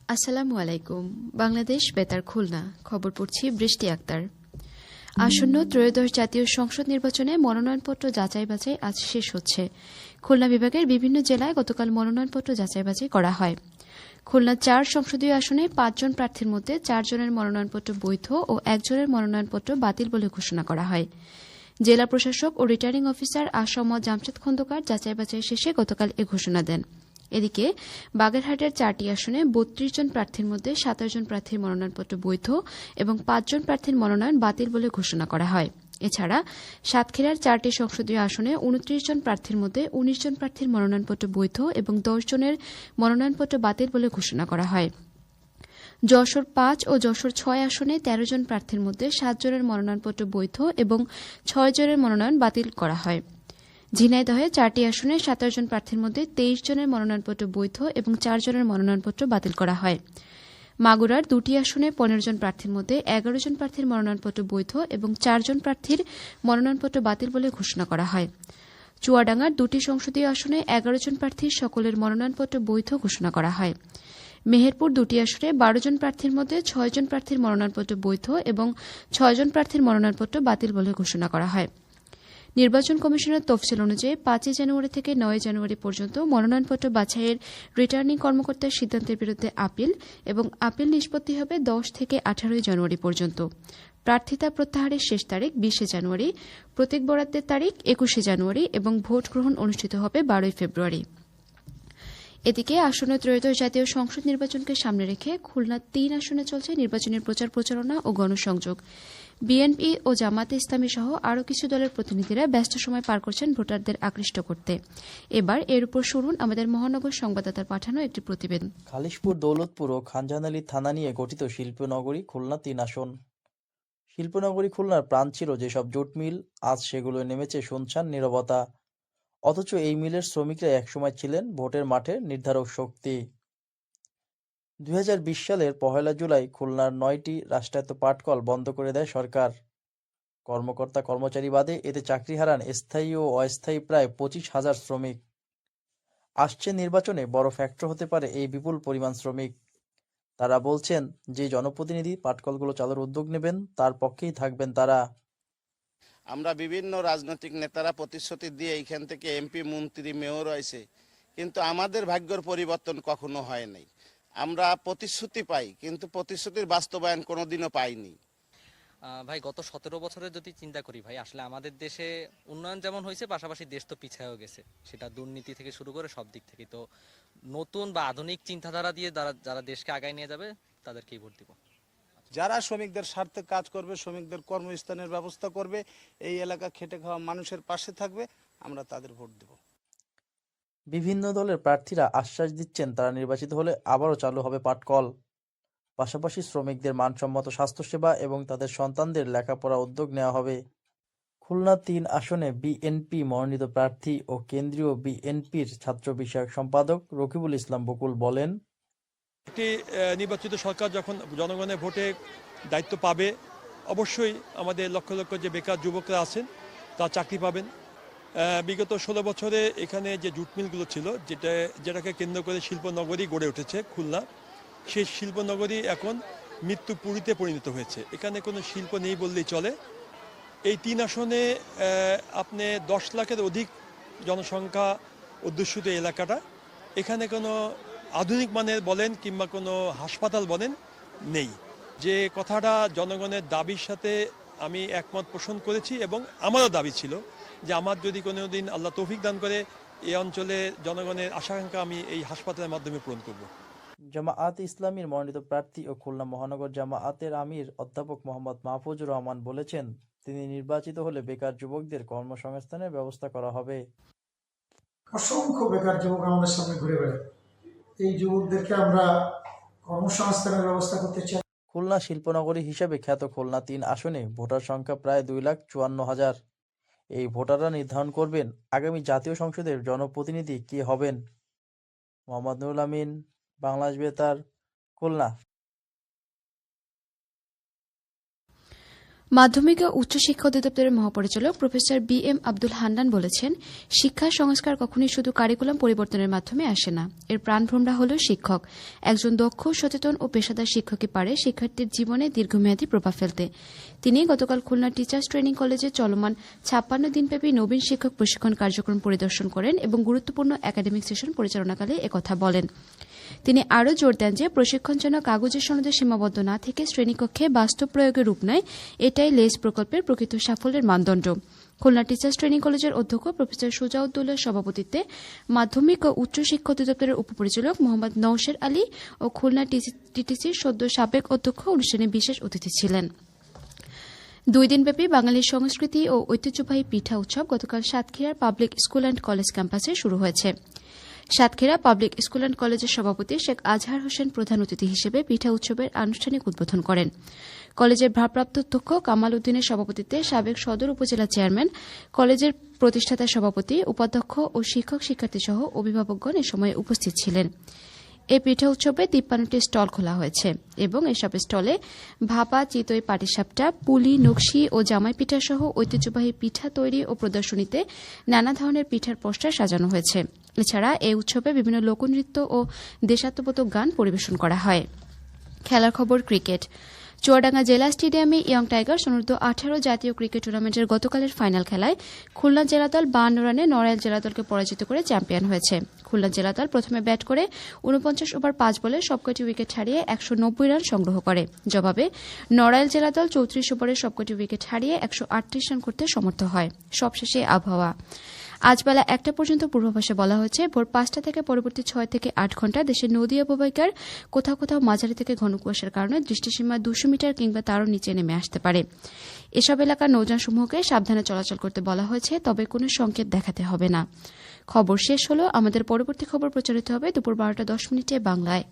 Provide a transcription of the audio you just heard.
আসসালামু আলাইকুম। বাংলাদেশ বেতার খুলনা, খবর পড়ছি বৃষ্টি আক্তার। আসন্ন ত্রয়োদশ জাতীয় সংসদ নির্বাচনে মনোনয়নপত্র যাচাই বাছাই আজ শেষ হচ্ছে। খুলনা বিভাগের বিভিন্ন জেলায় গতকাল মনোনয়নপত্র যাচাই বাছাই করা হয়। খুলনা ৪ সংসদীয় আসনে ৫ জন প্রার্থীর মধ্যে ৪ জনের মনোনয়নপত্র বৈধ ও ১ জনের মনোনয়নপত্র বাতিল বলে ঘোষণা করা হয়। জেলা প্রশাসক ও রিটার্নিং অফিসার আসম জামশেদ খন্দকার যাচাই বাছাই শেষে গতকাল এ ঘোষণা দেন। এদিকে বাগেরহাটের ৪টি আসনে ৩২ জন প্রার্থীর মধ্যে ২৭ জন প্রার্থীর মনোনয়নপত্র বৈধ এবং ৫ জন প্রার্থীর মনোনয়ন বাতিল বলে ঘোষণা করা হয়। এছাড়া সাতক্ষীরার ৪টি সংসদীয় আসনে ২৯ জন প্রার্থীর মধ্যে ১৯ জন প্রার্থীর মনোনয়নপত্র বৈধ এবং ১০ জনের মনোনয়নপত্র বাতিল বলে ঘোষণা করা হয়। যশোর ৫ ও যশোর ৬ আসনে ১৩ জন প্রার্থীর মধ্যে ৭ জনের মনোনয়নপত্র বৈধ এবং ৬ জনের মনোনয়ন বাতিল করা হয়। ঝিনাইদহে ৪টি আসনে ২৭ জন প্রার্থীর মধ্যে ২৩ জনের মনোনয়নপত্র বৈধ এবং ৪ জনের মনোনয়নপত্র বাতিল করা হয়। মাগুরার ২টি আসনে ১৫ জন প্রার্থীর মধ্যে ১১ জন প্রার্থীর মনোনয়নপত্র বৈধ এবং ৪ জন প্রার্থীর মনোনয়নপত্র বাতিল বলে ঘোষণা করা হয়। চুয়াডাঙ্গার ২টি সংসদীয় আসনে ১১ জন প্রার্থীর সকলের মনোনয়নপত্র বৈধ ঘোষণা করা হয়। মেহেরপুর ২টি আসনে ১২ জন প্রার্থীর মধ্যে ৬ জন প্রার্থীর মনোনয়নপত্র বৈধ এবং ৬ জন প্রার্থীর মনোনয়নপত্র বাতিল বলে ঘোষণা করা হয়। নির্বাচন কমিশনের তফসিল অনুযায়ী ৫ জানুয়ারি থেকে ৯ জানুয়ারি পর্যন্ত মনোনয়নপত্র বাছাইয়ের রিটার্নিং কর্মকর্তার সিদ্ধান্তের বিরুদ্ধে আপিল এবং আপিল নিষ্পত্তি হবে ১০ থেকে ১৮ জানুয়ারি পর্যন্ত। প্রার্থিতা প্রত্যাহারের শেষ তারিখ ২০ জানুয়ারি, প্রতীক বরাদ্দের তারিখ ২১ জানুয়ারি এবং ভোট গ্রহণ অনুষ্ঠিত হবে ১২ ফেব্রুয়ারি। এদিকে আসন্ন ত্রয়োদশ জাতীয় সংসদ নির্বাচনকে সামনে রেখে খুলনা ৩ আসনে চলছে নির্বাচনের প্রচার প্রচারণা ও গণসংযোগ। বিএনপি ও জামায়াতে ইসলামী সহ আরও কিছু দলের প্রতিনিধিরা ব্যস্ত সময় পার করছেন ভোটারদের আকৃষ্ট করতে। এবার এর উপর শুনুন আমাদের মহানগর সংবাদদাতার পাঠানো একটি প্রতিবেদন। খালিশপুর, দৌলতপুর ও খানজাহান থানা নিয়ে গঠিত শিল্পনগরী খুলনা ৩ আসন। শিল্পনগরী খুলনার প্রাণ ছিল যেসব জুট মিল, আজ সেগুলো নেমেছে শুনশান নীরবতা। অথচ এই মিলের শ্রমিকরা একসময় ছিলেন ভোটের মাঠে নির্ধারক শক্তি। ২০২০ সালের ১ জুলাই খুলনার ৯টি রাষ্ট্রায়ত্ত পাটকল বন্ধ করে দেয় সরকার। কর্মকর্তা কর্মচারী বাদে এতে চাকরি হারান স্থায়ী ও অস্থায়ী প্রায় ২৫,০০০ শ্রমিক। আসছে নির্বাচনে বড় ফ্যাক্টর হতে পারে এই বিপুল পরিমাণ শ্রমিক। তারা বলছেন, যে জনপ্রতিনিধি পাটকলগুলো চালুর উদ্যোগ নেবেন তার পক্ষেই থাকবেন তারা। আমরা বিভিন্ন রাজনৈতিক নেতারা প্রতিশ্রুতি দিয়ে এইখান থেকে এমপি, মন্ত্রী, মেয়র হয়েছে, কিন্তু আমাদের ভাগ্যের পরিবর্তন কখনো হয় নাই। আমরা প্রতিশ্রুতি পাই, কিন্তু প্রতিশ্রুতির বাস্তবায়ন কোনোদিনও পাইনি। ভাই, গত ১৭ বছরে যদি চিন্তা করি ভাই, আসলে আমাদের দেশে উন্নয়ন যেমন হয়েছে, পাশাপাশি দেশ তো পিছায়ও গেছে, সেটা দুর্নীতি থেকে শুরু করে সব দিক থেকে। তো নতুন বা আধুনিক চিন্তাধারা দিয়ে যারা দেশকে আগায় নিয়ে যাবে তাদেরকেই ভোট দিব। যারা শ্রমিকদের স্বার্থে কাজ করবে, শ্রমিকদের কর্মস্থানের ব্যবস্থা করবে, এই এলাকা খেটে খাওয়া মানুষের পাশে থাকবে, আমরা তাদের ভোট দেব। বিভিন্ন দলের প্রার্থীরা আশ্বাস দিচ্ছেন তারা নির্বাচিত হলে আবারও চালু হবে পাটকল। পাশাপাশি শ্রমিকদের মানসম্মত স্বাস্থ্যসেবা এবং তাদের সন্তানদের লেখাপড়া উদ্যোগ নেওয়া হবে। খুলনা ৩ আসনে বিএনপি মনোনীত প্রার্থী ও কেন্দ্রীয় বিএনপির ছাত্র বিষয়ক সম্পাদক রকিবুল ইসলাম বকুল বলেন, একটি নির্বাচিত সরকার যখন জনগণের ভোটে দায়িত্ব পাবে, অবশ্যই আমাদের লক্ষ লক্ষ যে বেকার যুবকরা আছেন তারা চাকরি পাবেন। বিগত ১৬ বছরে এখানে যে জুট মিলগুলো ছিল, যেটাকে কেন্দ্র করে শিল্পনগরী গড়ে উঠেছে খুলনা, সেই শিল্পনগরী এখন মৃত্যুপুরীতে পরিণত হয়েছে। এখানে কোনো শিল্প নেই বললেই চলে। এই ৩ আসনে আপনি ১০ লাখের অধিক জনসংখ্যা অধ্যুষিত এলাকাটা, এখানে কোনো আধুনিক মানের বলেন কিংবা কোনো হাসপাতাল বলেন নেই। যে কথাটা জনগণের দাবির সাথে আমি একমত পোষণ করেছি এবং আমারও দাবি ছিল যে আমার যদি কোনো দিন আল্লাহ তৌফিক দান করে এই অঞ্চলে জনগণের আশাকাঙ্ক্ষা আমি এই হাসপাতালের মাধ্যমে পূরণ করব। জামায়াতে ইসলামীর মনোনীত প্রার্থী ও খুলনা মহানগর জামায়াতের আমির অধ্যাপক মোহাম্মদ মাহফুজুর রহমান বলেছেন, তিনি নির্বাচিত হলে বেকার যুবকদের কর্মসংস্থানের ব্যবস্থা করা হবে। অসংখ্য বেকার যুবক আমাদের সামনে ঘুরে বেড়ায়, এই যুবকদেরকে আমরা কর্মসংস্থানের ব্যবস্থা করতে চাই। খুলনা শিল্পনগরী হিসেবে খ্যাত খুলনা ৩ আসনে ভোটার সংখ্যা প্রায় ২,৫৪,০০০। এই ভোটাররা নির্ধারণ করবেন আগামী জাতীয় সংসদের জনপ্রতিনিধি কে হবেন। মোহাম্মদ নুরুল আমিন, বাংলাদেশ বেতার, খুলনা। মাধ্যমিক ও উচ্চশিক্ষা অধিদপ্তরের মহাপরিচালক প্রফেসর বি.এম. আব্দুল হান্নান বলেছেন, শিক্ষা সংস্কার কখনোই শুধু কারিকুলাম পরিবর্তনের মাধ্যমে আসে না। এর প্রাণভ্রমরা হল শিক্ষক। একজন দক্ষ, সচেতন ও পেশাদার শিক্ষকই পারে শিক্ষার্থীর জীবনে দীর্ঘমেয়াদী প্রভাব ফেলতে। তিনি গতকাল খুলনা টিচার্স ট্রেনিং কলেজে চলমান ৫৬ দিনব্যাপী নবীন শিক্ষক প্রশিক্ষণ কার্যক্রম পরিদর্শন করেন এবং গুরুত্বপূর্ণ একাডেমিক সেশন পরিচালনাকালে একথা বলেন। তিনি আরও জোর দেন যে প্রশিক্ষণ যেন কাগজের সনদে সীমাবদ্ধ না থেকে শ্রেণীকক্ষে বাস্তব প্রয়োগে রূপ নেয়, এটাই লেজ প্রকল্পের প্রকৃত সাফল্যের মানদণ্ড। খুলনা টিচার্স ট্রেনিং কলেজের অধ্যক্ষ প্রফেসর সুজাউদ্দৌলার সভাপতিত্বে মাধ্যমিক ও উচ্চশিক্ষা অধিদপ্তরের উপপরিচালক মোহাম্মদ নওশের আলী ও খুলনা টিটিসির সদ্য সাবেক অধ্যক্ষ অনুষ্ঠানে বিশেষ অতিথি ছিলেন। 2 দিনব্যাপী বাঙালির সংস্কৃতি ও ঐতিহ্যবাহী পিঠা উৎসব গতকাল সাতক্ষীরার পাবলিক স্কুল অ্যান্ড কলেজ ক্যাম্পাসে শুরু হয়েছে। সাতক্ষীরা পাবলিক স্কুল অ্যান্ড কলেজের সভাপতি শেখ আজহার হোসেন প্রধান অতিথি হিসেবে পিঠা উৎসবের আনুষ্ঠানিক উদ্বোধন করেন। কলেজের ভারপ্রাপ্ত অধ্যক্ষ কামাল উদ্দিনের সভাপতিত্বে সাবেক সদর উপজেলা চেয়ারম্যান, কলেজের প্রতিষ্ঠাতা সভাপতি, উপাধ্যক্ষ ও শিক্ষক শিক্ষার্থীসহ অভিভাবকগণ এ সময় উপস্থিত ছিলেন। এই পিঠা উৎসবে ৫৩টি স্টল খোলা হয়েছে এবং এসব স্টলে ভাপা, চিতই, পাটিসাপটা, পুলি, নকশি ও জামাই পিঠা সহ ঐতিহ্যবাহী পিঠা তৈরি ও প্রদর্শনীতে নানা ধরনের পিঠার পোস্টার সাজানো হয়েছে। এছাড়া এই উৎসবে বিভিন্ন লোকনৃত্য ও দেশাত্মবোধক গান পরিবেশন করা হয়। খেলার খবর ক্রিকেট। চুয়াডাঙ্গা জেলা স্টেডিয়ামে ইয়ং টাইগার্স অনূর্ধ্ব 18 জাতীয় ক্রিকেট টুর্নামেন্টের গতকালের ফাইনাল খেলায় খুলনা জেলা দল 52 রানে নড়াইল জেলা দলকে পরাজিত করে চ্যাম্পিয়ন হয়েছে। খুলনা জেলা দল প্রথমে ব্যাট করে 49 ওভার 5 বলে সবকটি উইকেট হারিয়ে 190 রান সংগ্রহ করে। জবাবে নড়াইল জেলা দল 34 ওভারে সবকটি উইকেট হারিয়ে 138 রান করতে সমর্থ হয়। সবশেষে আবহাওয়া। আজ বেলা 1টা পর্যন্ত পূর্বাভাসে বলা হয়েছে ভোর 5টা থেকে পরবর্তী 6 থেকে 8 ঘণ্টা দেশের নদী অববাহিকার কোথাও কোথাও মাঝারি থেকে ঘন কুয়াশার কারণে দৃষ্টিসীমা 200 মিটার কিংবা তারও নিচে নেমে আসতে পারে। এসব এলাকার নৌযানসমূহকে সাবধানে চলাচল করতে বলা হয়েছে, তবে কোনো সংকেত দেখাতে হবে না। খবর শেষ হলো। আমাদের পরবর্তী খবর প্রচারিত হবে দুপুর 12টা 10 মিনিটে বাংলায়।